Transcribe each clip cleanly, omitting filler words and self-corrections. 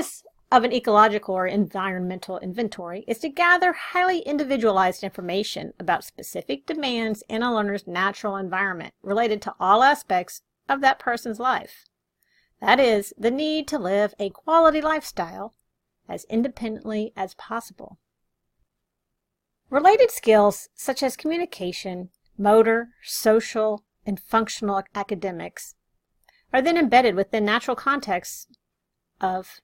purpose of an ecological or environmental inventory is to gather highly individualized information about specific demands in a learner's natural environment related to all aspects of that person's life. That is, the need to live a quality lifestyle as independently as possible. Related skills such as communication, motor, social, and functional academics are then embedded within natural contexts of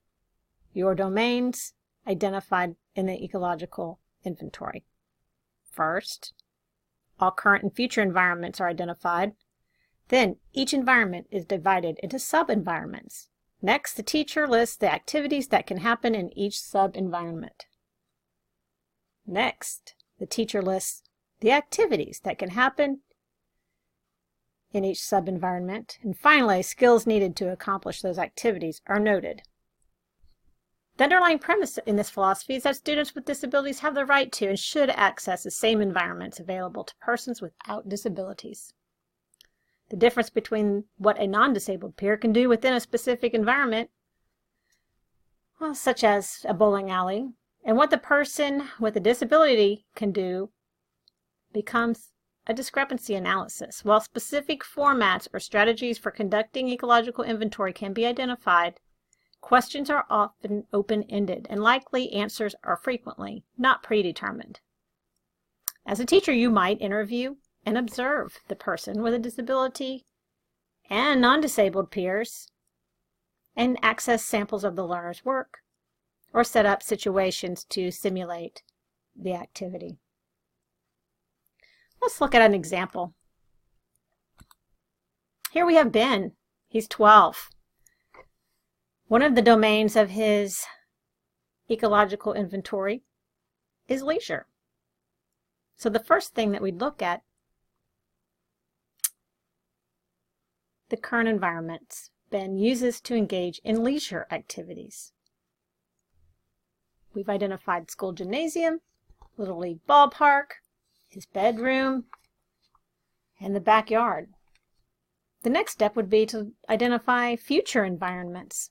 your domains identified in the ecological inventory. First, all current and future environments are identified. Then, each environment is divided into sub-environments. Next, the teacher lists the activities that can happen in each sub-environment. Next, the teacher lists the activities that can happen in each sub-environment. And finally, skills needed to accomplish those activities are noted. The underlying premise in this philosophy is that students with disabilities have the right to and should access the same environments available to persons without disabilities. The difference between what a non-disabled peer can do within a specific environment, such as a bowling alley, and what the person with a disability can do becomes a discrepancy analysis. While specific formats or strategies for conducting ecological inventory can be identified, questions are often open-ended, and likely answers are frequently not predetermined. As a teacher, you might interview and observe the person with a disability and non-disabled peers and access samples of the learner's work or set up situations to simulate the activity. Let's look at an example. Here we have Ben. He's 12. One of the domains of his ecological inventory is leisure. So the first thing that we'd look at, the current environments Ben uses to engage in leisure activities. We've identified school gymnasium, Little League ballpark, his bedroom, and the backyard. The next step would be to identify future environments.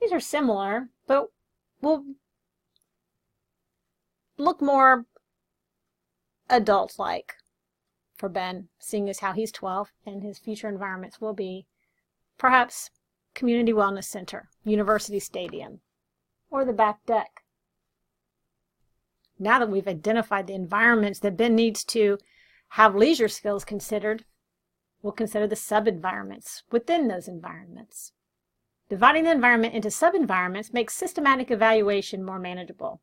These are similar, but will look more adult-like for Ben, seeing as how he's 12, and his future environments will be perhaps community wellness center, university stadium, or the back deck. Now that we've identified the environments that Ben needs to have leisure skills considered, we'll consider the sub-environments within those environments. Dividing the environment into sub-environments makes systematic evaluation more manageable,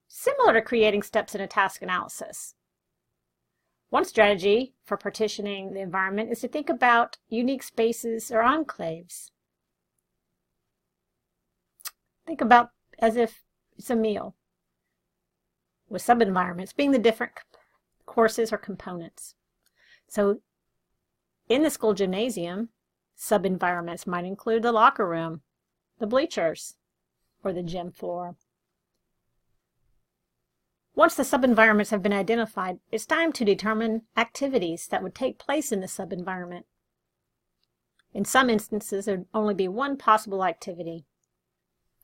similar to creating steps in a task analysis. One strategy for partitioning the environment is to think about unique spaces or enclaves. Think about as if it's a meal, with sub-environments being the different courses or components. So in the school gymnasium, sub-environments might include the locker room, the bleachers, or the gym floor. Once the sub-environments have been identified, it's time to determine activities that would take place in the sub-environment. In some instances, there would only be one possible activity.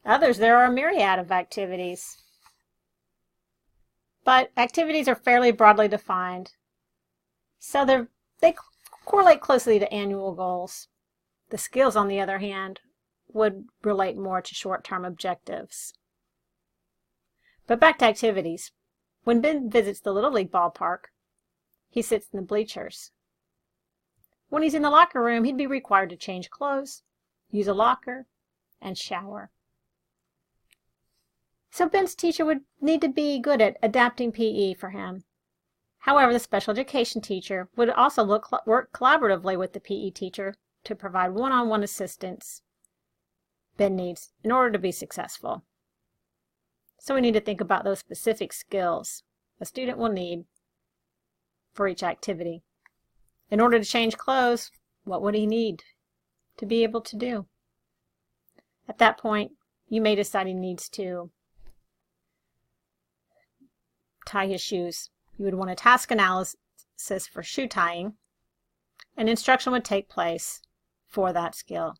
Others, there are a myriad of activities. But activities are fairly broadly defined, so they correlate closely to annual goals. The skills, on the other hand, would relate more to short-term objectives. But back to activities. When Ben visits the Little League ballpark, he sits in the bleachers. When he's in the locker room, he'd be required to change clothes, use a locker, and shower. So Ben's teacher would need to be good at adapting PE for him. However, the special education teacher would also work collaboratively with the PE teacher to provide one-on-one assistance Ben needs in order to be successful. So we need to think about those specific skills a student will need for each activity. In order to change clothes, what would he need to be able to do? At that point, you may decide he needs to tie his shoes. You would want a task analysis for shoe tying, and instruction would take place for that skill.